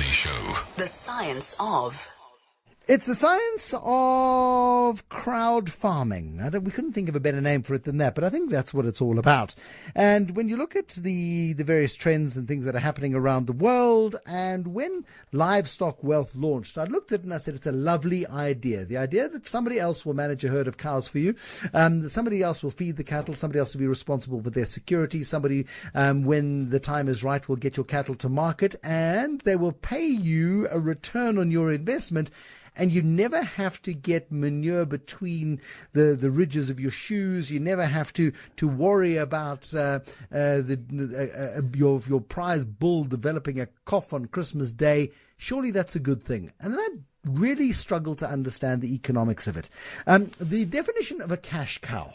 Show. The Science of. It's the science of crowd farming. We couldn't think of a better name for it than that, but I think that's what it's all about. And when you look at the various trends and things that are happening around the world, and when Livestock Wealth launched, I looked at it and I said, it's a lovely idea. The idea that somebody else will manage a herd of cows for you, that somebody else will feed the cattle, somebody else will be responsible for their security, somebody, when the time is right, will get your cattle to market, and they will pay you a return on your investment. And you never have to get manure between the ridges of your shoes. You never have to worry about your prize bull developing a cough on Christmas Day. Surely that's a good thing. And I really struggle to understand the economics of it. The definition of a cash cow.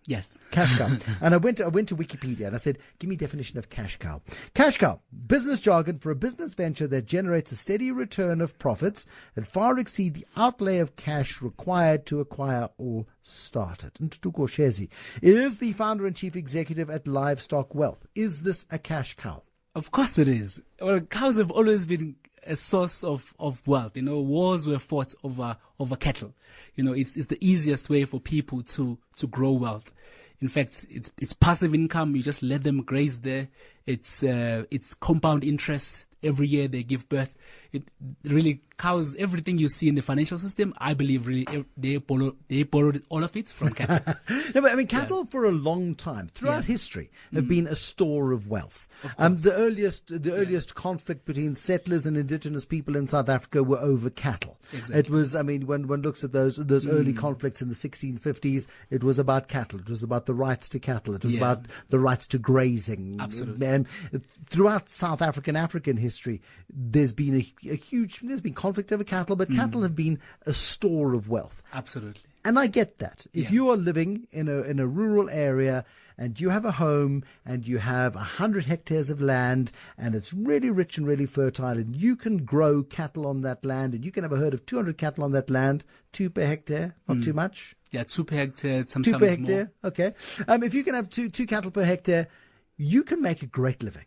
Yes. Cash cow. And I went to Wikipedia and I said, give me a definition of cash cow. Cash cow, business jargon for a business venture that generates a steady return of profits that far exceed the outlay of cash required to acquire or start it. Ntuthuko Shezi is the founder and chief executive at Livestock Wealth. Is this a cash cow? Of course it is. Well, cows have always been a source of wealth. Wars were fought over cattle. It's the easiest way for people to grow wealth. In fact, it's passive income. You just let them graze there. It's compound interest. Every year they give birth. It really, cows, everything you see in the financial system, I believe really they borrowed all of it from cattle. No, but cattle for a long time throughout history have been a store of wealth. The earliest conflict between settlers and indigenous people in South Africa were over cattle. Exactly. It was, when one looks at those early conflicts in the 1650s, it was about cattle. It was about the rights to cattle. It was about the rights to grazing. Absolutely. And throughout South African history, there's been there's been conflict over cattle, but cattle have been a store of wealth. Absolutely. And I get that. If you are living in a rural area and you have a home and you have 100 hectares of land and it's really rich and really fertile and you can grow cattle on that land and you can have a herd of 200 cattle on that land, 2 per hectare, not too much. Yeah, 2 per hectare, sometimes 2 per hectare, more. okay. If you can have two cattle per hectare, you can make a great living.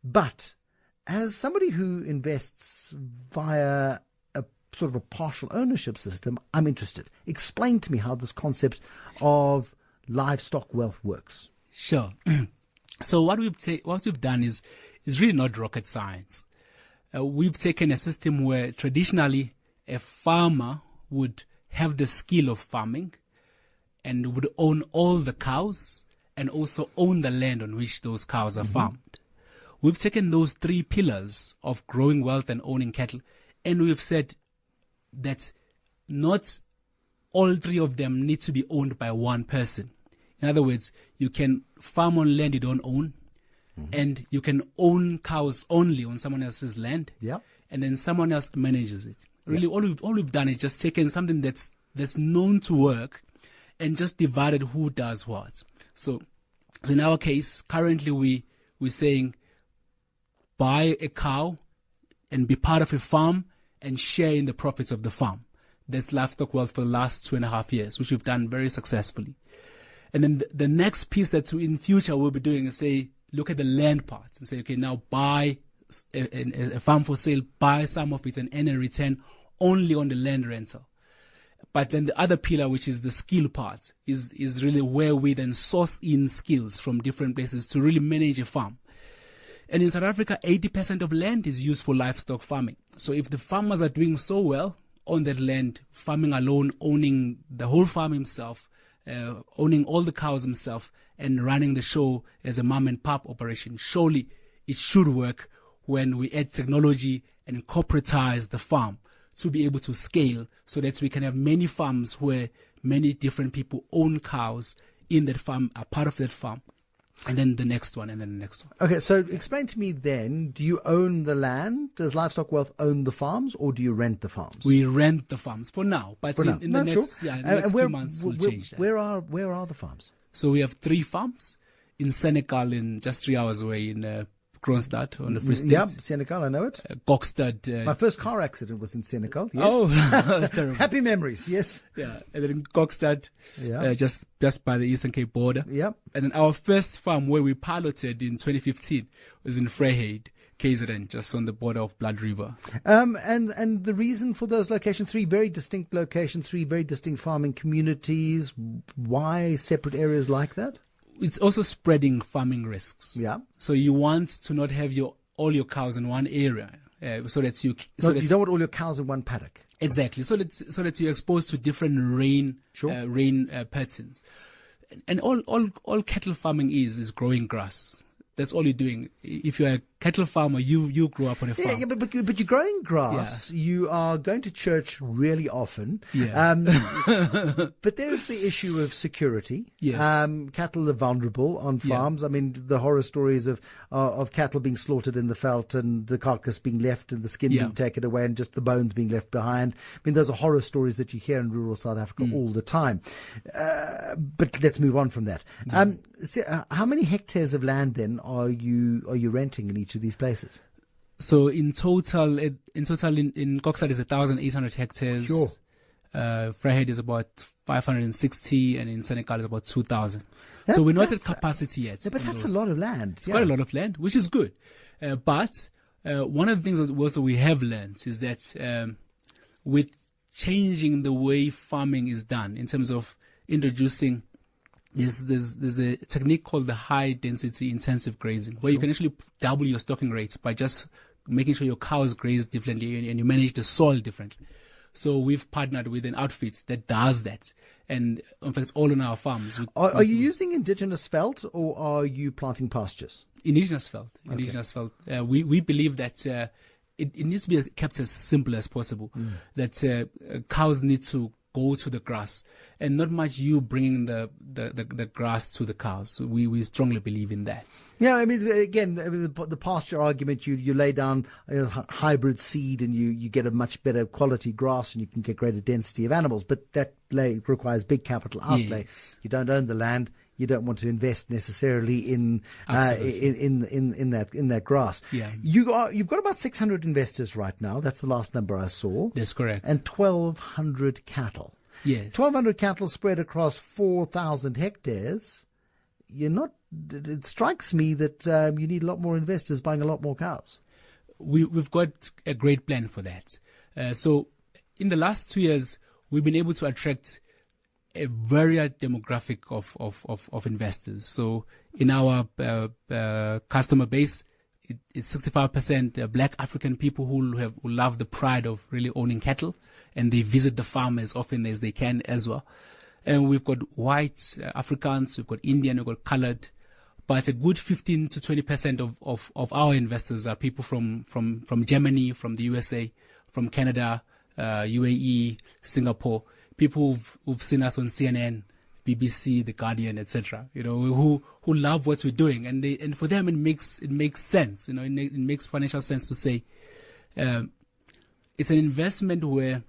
But as somebody who invests via a sort of a partial ownership system, I'm interested. Explain to me how this concept of livestock wealth works. Sure. So what we've done is really not rocket science. We've taken a system where traditionally a farmer would have the skill of farming and would own all the cows and also own the land on which those cows are farmed. We've taken those 3 pillars of growing wealth and owning cattle, and we've said that not all 3 of them need to be owned by one person. In other words, you can farm on land you don't own, and you can own cows only on someone else's land, and then someone else manages it. Really, all we've done is just taken something that's known to work and just divided who does what. So in our case, currently we're saying buy a cow and be part of a farm and share in the profits of the farm. That's Livestock Wealth for the last 2.5 years, which we've done very successfully. And then the next piece that in future we'll be doing is say, look at the land parts and say, okay, now buy a farm for sale, buy some of it and earn a return only on the land rental. But then the other pillar, which is the skill part, is really where we then source in skills from different places to really manage a farm. And in South Africa, 80% of land is used for livestock farming. So if the farmers are doing so well on that land, farming alone, owning the whole farm himself, owning all the cows himself, and running the show as a mom and pop operation, surely it should work when we add technology and corporatize the farm to be able to scale so that we can have many farms where many different people own cows in that farm, are part of that farm. And then the next one, and then the next one. Okay, so explain to me then, do you own the land? Does Livestock Wealth own the farms, or do you rent the farms? We rent the farms for now, but in the next 2 months we'll change that. Where are the farms? So we have 3 farms in Senegal, in just 3 hours away in Kroonstad on the Free State. Yeah, Senegal, I know it. Kokstad. My first car accident was in Senegal. Yes. Oh, terrible. Happy memories, yes. Yeah, and then in Kokstad, just by the Eastern Cape border. Yeah. And then our first farm where we piloted in 2015 was in Vryheid, KZN, just on the border of Blood River. And the reason for those locations, 3 very distinct locations, 3 very distinct farming communities. Why separate areas like that? It's also spreading farming risks. Yeah. So you want to not have all your cows in one area, so that you don't want all your cows in one paddock. Exactly. So that you're exposed to different rain patterns. And all cattle farming is growing grass. That's all you're doing. If you're a cattle farmer, you grow up on a farm. Yeah, but you're growing grass. Yeah. You are going to church really often. Yeah. But there's the issue of security. Yes. Cattle are vulnerable on farms. Yeah. I mean, the horror stories of cattle being slaughtered in the veld and the carcass being left and the skin being taken away and just the bones being left behind. I mean, those are horror stories that you hear in rural South Africa all the time. But let's move on from that. So, how many hectares of land then are you renting in each of these places? So in total in Kokstad is 1,800 hectares. Sure. Vryheid is about 560, and in Senegal is about 2,000. So we're not at capacity yet. Yeah, but that's a lot of land. It's quite a lot of land, which is good. But one of the things also we have learned is that with changing the way farming is done in terms of introducing there's a technique called the high density intensive grazing, where you can actually double your stocking rate by just making sure your cows graze differently and you manage the soil differently. So we've partnered with an outfit that does that, and in fact, it's all on our farms. Are you using indigenous veld or are you planting pastures? Indigenous veld. Indigenous veld. We believe that it needs to be kept as simple as possible. That cows need to go to the grass, and not much you bringing the grass to the cows. We strongly believe in that. Yeah, I mean, again, the pasture argument, you lay down a hybrid seed and you get a much better quality grass and you can get greater density of animals, but that requires big capital outlay. Yes. You don't own the land. You don't want to invest necessarily in that grass. Yeah. You've got about 600 investors right now. That's the last number I saw. That's correct. And 1,200 cattle. Yes. 1,200 cattle spread across 4,000 hectares. It strikes me that you need a lot more investors buying a lot more cows. We've got a great plan for that. So in the last 2 years, we've been able to attract a varied demographic of investors. So in our customer base, it's 65% Black African people who love the pride of really owning cattle, and they visit the farm as often as they can as well. And we've got white Africans, we've got Indian, we've got colored, but a good 15 to 20% of our investors are people from Germany, from the USA, from Canada, UAE, Singapore. People who've seen us on CNN, BBC, The Guardian, etc. Who love what we're doing, and for them it makes sense. It makes financial sense to say it's an investment where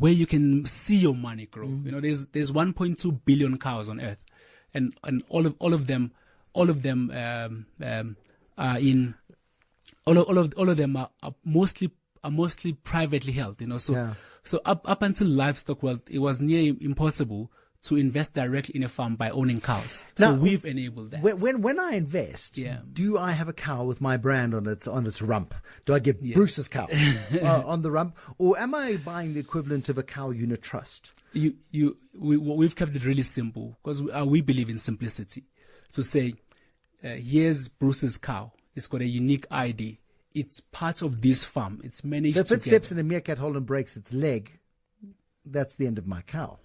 you can see your money grow. There's 1.2 billion cows on earth, and all of them are mostly privately held, So up until Livestock Wealth, it was near impossible to invest directly in a farm by owning cows. So we've enabled that. When I invest, do I have a cow with my brand on its rump? Do I get Bruce's cow on the rump, or am I buying the equivalent of a cow unit trust? We've kept it really simple because we believe in simplicity. To say, here's Bruce's cow. It's got a unique ID. It's part of this farm. It's managed together. So if it steps in a meerkat hole and breaks its leg, that's the end of my cow.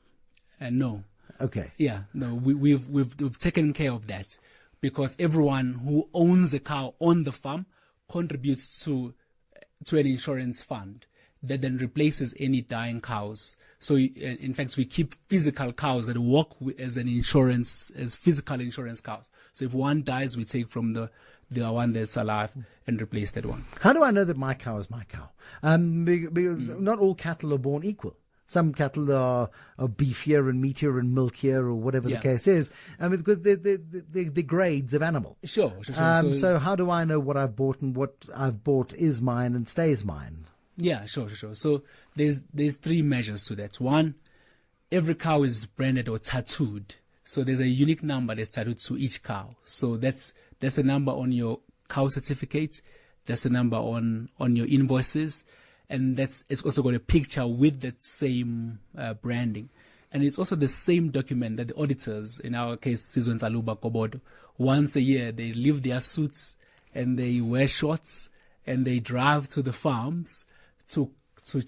No. Okay. Yeah. No. We've taken care of that, because everyone who owns a cow on the farm contributes to an insurance fund that then replaces any dying cows. So in fact, we keep physical cows that work as physical insurance cows. So if one dies, we take from the one that's alive and replace that one. How do I know that my cow is my cow? Because not all cattle are born equal. Some cattle are beefier and meatier and milkier, or whatever the case is. Because they're grades of animal. Sure. So how do I know what I've bought and what I've bought is mine and stays mine? Yeah, sure. So there's 3 measures to that. One, every cow is branded or tattooed. So there's a unique number that's tattooed to each cow. So that's That's the number on your cow certificate. That's the number on your invoices. And it's also got a picture with that same branding. And it's also the same document that the auditors, in our case, Sizwe and Saluba Kobodo, once a year, they leave their suits and they wear shorts and they drive to the farms to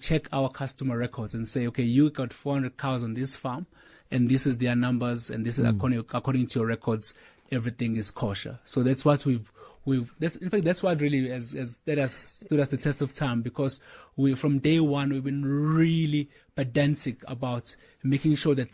check our customer records and say, okay, you got 400 cows on this farm, and this is their numbers, and this is according to your records, everything is kosher. So that's what that's what really has stood us the test of time, because from day one we've been really pedantic about making sure that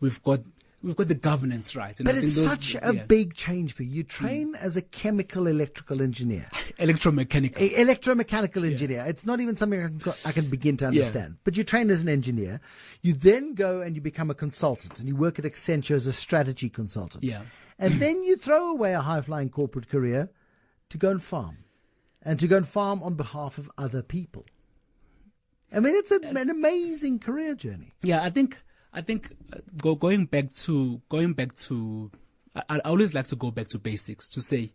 we've got the governance right. But it's such a big change for you. You train as a chemical electrical engineer. Electromechanical engineer. Yeah. It's not even something I can begin to understand. Yeah. But you train as an engineer. You then go and you become a consultant, and you work at Accenture as a strategy consultant. Yeah. And then you throw away a high-flying corporate career to go and farm. And to go and farm on behalf of other people. I mean, it's an amazing career journey. Yeah, I think going back to I always like to go back to basics to say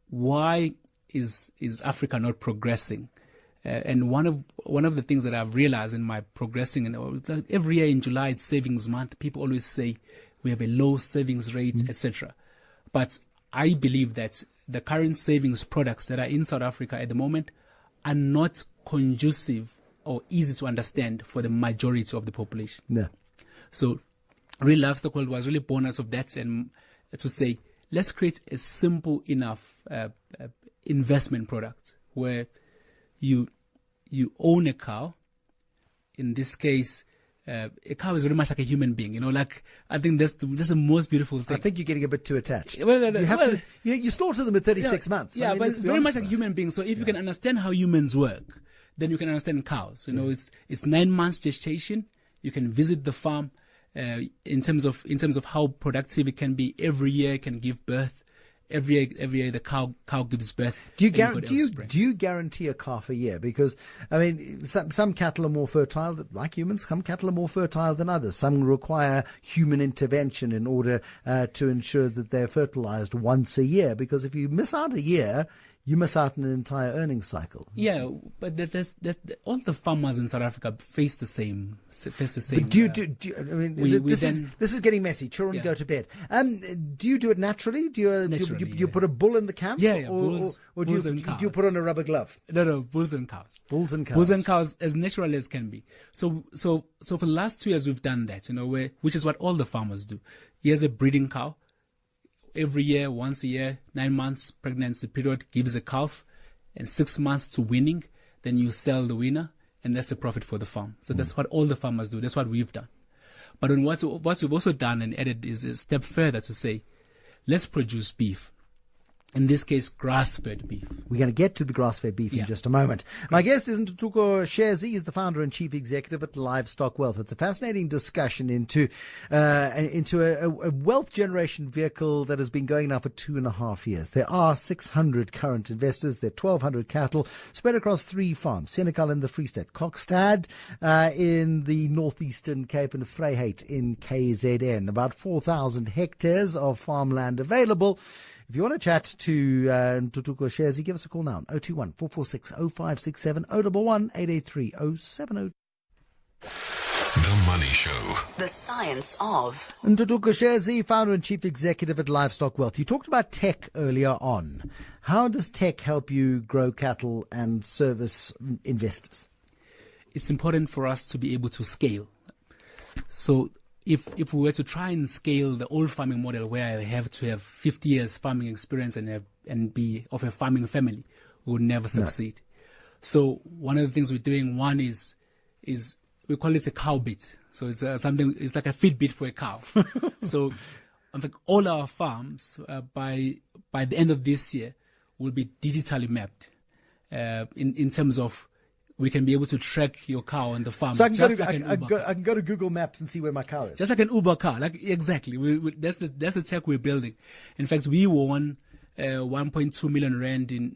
why is Africa not progressing? And one of the things that I've realized in my progressing, and every year in July it's savings month, people always say we have a low savings rate, etc. But I believe that the current savings products that are in South Africa at the moment are not conducive or easy to understand for the majority of the population. Yeah. So Real Livestock Wealth was really born out of that, and to say, let's create a simple enough investment product where you own a cow. In this case, a cow is very much like a human being, like, I think that's the most beautiful thing. I think you're getting a bit too attached. Well, you slaughter them at 36 months. Yeah, but it's very much like a human being. So if you can understand how humans work, then you can understand cows. It's 9 months gestation. You can visit the farm. In terms of how productive it can be, every year it can give birth. Every year the cow gives birth. Do you guarantee a calf a year? Because I mean, some cattle are more fertile, like humans. Some cattle are more fertile than others. Some require human intervention in order to ensure that they're fertilized once a year. Because if you miss out a year, you miss out an entire earnings cycle. Yeah, but all the farmers in South Africa face the same. But this is getting messy. Children go to bed. Do you do it naturally? Do you put a bull in the camp? Yeah, bulls and cows. Do you put on a rubber glove? No, bulls and cows. Bulls and cows. Bulls and cows, as natural as can be. So for the last 2 years we've done that. Which is what all the farmers do. Here's a breeding cow. Every year, once a year, 9 months pregnancy period, gives a calf, and 6 months to winning. Then you sell the winner, and that's the profit for the farm. So that's what all the farmers do. That's what we've done. But what we've also done and added is a step further to say, let's produce beef. In this case, grass-fed beef. We're going to get to the grass-fed beef in just a moment. My guest is Ntuthuko Shezi. He's the founder and chief executive at Livestock Wealth. It's a fascinating discussion into a wealth generation vehicle that has been going now for 2.5 years. There are 600 current investors. There are 1,200 cattle spread across 3 farms: Senekal in the Free State, Kokstad in the northeastern Cape, and Vryheid in KZN. About 4,000 hectares of farmland available. If you want to chat to Ntuthuko Shezi, give us a call now. 021 446 0567 011 883 070. The Money Show. The Science of. Ntuthuko Shezi, founder and chief executive at Livestock Wealth. You talked about tech earlier on. How does tech help you grow cattle and service investors? It's important for us to be able to scale. So if we were to try and scale the old farming model, where I have to have 50 years farming experience and be of a farming family, we would never succeed. No. So one of the things we're doing, one is we call it a cow bit. So it's something. It's like a Fitbit for a cow. So in fact, all our farms by the end of this year will be digitally mapped in terms of. We can be able to track your cow on the farm. So I can go to Google Maps and see where my cow is. Just like an Uber car. Exactly. That's the tech we're building. In fact, we won 1.2 million rand in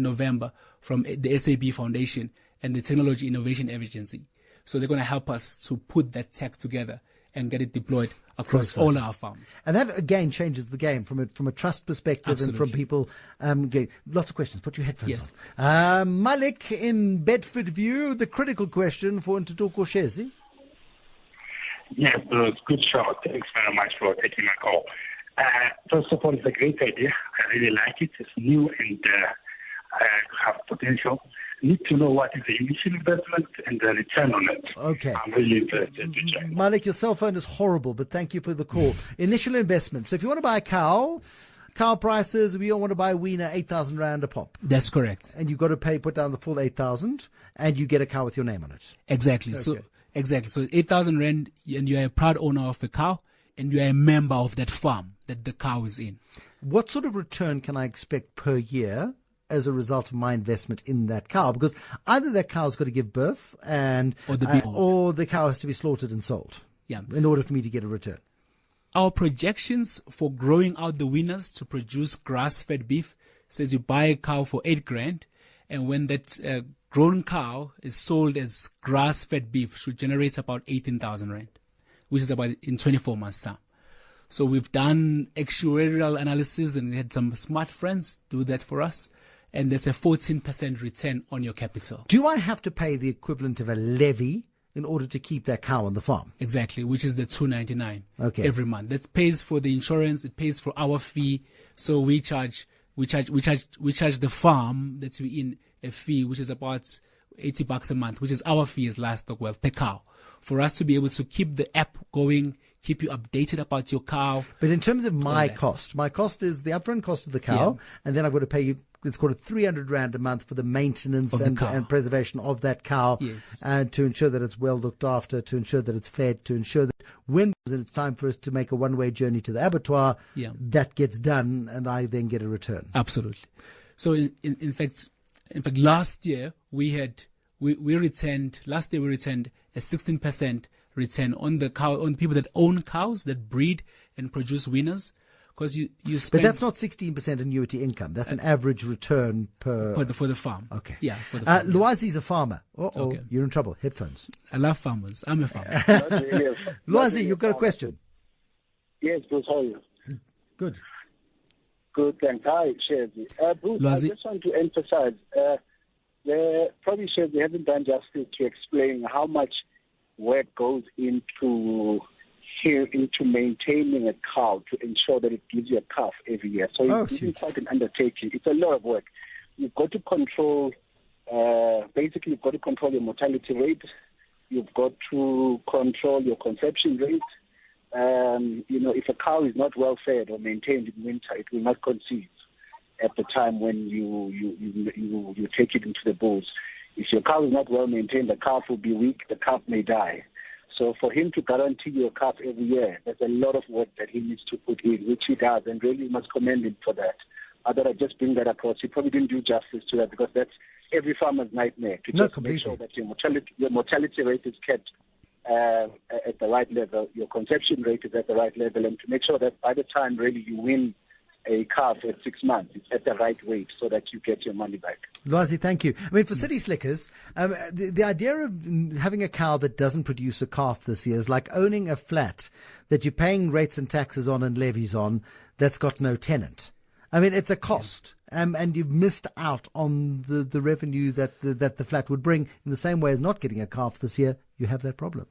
November from the SAB Foundation and the Technology Innovation Agency. So they're going to help us to put that tech together and get it deployed across all our farms. And that again changes the game from a trust perspective. Absolutely. And from people. Lots of questions. Put your headphones Yes. on. Malik in Bedford View, the critical question for Ntuthuko Shezi. Yes, Bruce, good show. Thanks very much for taking my call. First of all, it's a great idea. I really like it. It's new and have potential. Need to know what is the initial investment and the return on it. Okay. I'm really interested to check. Malik, your cell phone is horrible, but thank you for the call. Initial investment. So if you want to buy a cow prices, we all want to buy a weaner, 8,000 Rand a pop. That's correct. And you've got to put down the full 8,000 and you get a cow with your name on it. Exactly. Okay. So 8,000 Rand, and you are a proud owner of a cow, and you are a member of that farm that the cow is in. What sort of return can I expect per year as a result of my investment in that cow? Because either that cow's got to give birth or the cow has to be slaughtered and sold. Yeah. In order for me to get a return. Our projections for growing out the winners to produce grass-fed beef says you buy a cow for 8 grand, and when that grown cow is sold as grass-fed beef, should generate about 18,000 Rand, which is about in 24 months' time. So we've done actuarial analysis and we had some smart friends do that for us. And that's a 14% return on your capital. Do I have to pay the equivalent of a levy in order to keep that cow on the farm? Exactly, which is the 299 every month. That pays for the insurance, it pays for our fee. So we charge the farm that we in a fee, which is about $80 a month, which is our fee as Livestock Wealth per cow, for us to be able to keep the app going, keep you updated about your cow. But in terms of my cost is the upfront cost of the cow, and then I've got to pay you, let's call it 300 Rand a month for the maintenance and preservation of that cow, and to ensure that it's well looked after, to ensure that it's fed, to ensure that when it's time for us to make a one-way journey to the abattoir, that gets done, and I then get a return. Absolutely. So in fact, last year we returned a 16% return on the cow, on people that own cows that breed and produce winners. Because you spend, but that's not 16% annuity income. That's an average return for the farm. Okay. Yeah. For the farm. Luazi's a farmer. Okay. You're in trouble. Headphones. I love farmers. I'm a farmer. Luazi, you've got a question. Yes, Bruce. How are you? Good. Good, thanks. Hi, Shezi. Bruce, Luazi. I just want to emphasize, probably Shezi haven't done justice to explain how much work goes into maintaining a cow to ensure that it gives you a calf every year. So it's really quite an undertaking. It's a lot of work. You've got to control, you've got to control your mortality rate. You've got to control your conception rate. If a cow is not well fed or maintained in winter, it will not conceive at the time when you take it into the bulls. If your cow is not well maintained, the calf will be weak, the calf may die. So for him to guarantee you a calf every year, there's a lot of work that he needs to put in, which he does, and really must commend him for that. I thought I'd just bring that across. He probably didn't do justice to that, because that's every farmer's nightmare, to just make sure that your mortality rate is kept at the right level, your conception rate is at the right level, and to make sure that by the time really you win a calf at 6 months, it's at the right weight so that you get your money back. Luazi, thank you. I mean, for city slickers, the idea of having a cow that doesn't produce a calf this year is like owning a flat that you're paying rates and taxes on and levies on that's got no tenant. I mean, it's a cost, and you've missed out on the revenue that the flat would bring. In the same way as not getting a calf this year, you have that problem.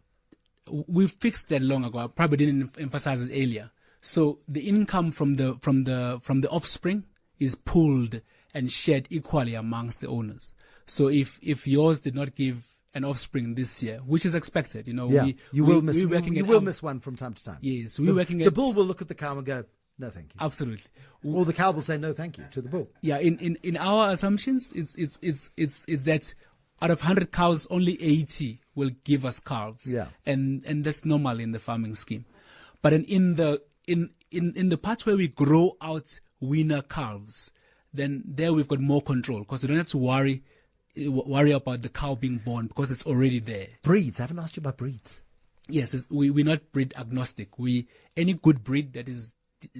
We fixed that long ago. I probably didn't emphasize it earlier. So the income from the offspring is pooled and shared equally amongst the owners. So if yours did not give an offspring this year, which is expected, you will miss one from time to time. Yes, the bull will look at the cow and go, no, thank you. Absolutely. Or the cow will say no, thank you to the bull. Yeah, in our assumptions, is that out of 100 cows, only 80 will give us calves. Yeah. And that's normal in the farming scheme. But in the part where we grow out weaner calves, then there we've got more control, because we don't have to worry about the cow being born, because it's already there. Breeds. I haven't asked you about breeds. Yes, we're not breed agnostic. Any good breed that is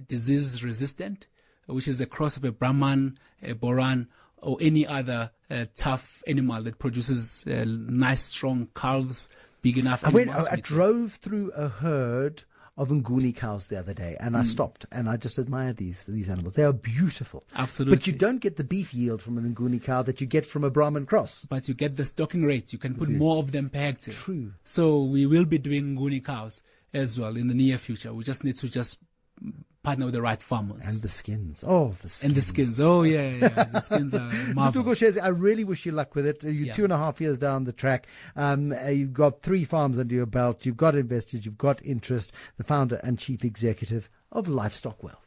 disease resistant, which is a cross of a Brahman, a Boran, or any other tough animal that produces nice, strong calves, big enough. I drove through a herd of Nguni cows the other day, and I stopped and I just admired these animals. They are beautiful. Absolutely. But you don't get the beef yield from an Nguni cow that you get from a Brahman cross. But you get the stocking rates. You can put more of them per hectare. True. So we will be doing Nguni cows as well in the near future. We just need to partner with the right farmers. And the skins. Oh, the skins. And the skins. Oh, yeah. The skins are marvelous. Ntuthuko, Shezi, I really wish you luck with it. You're 2.5 years down the track. You've got 3 farms under your belt. You've got investors. You've got interest. The founder and chief executive of Livestock Wealth.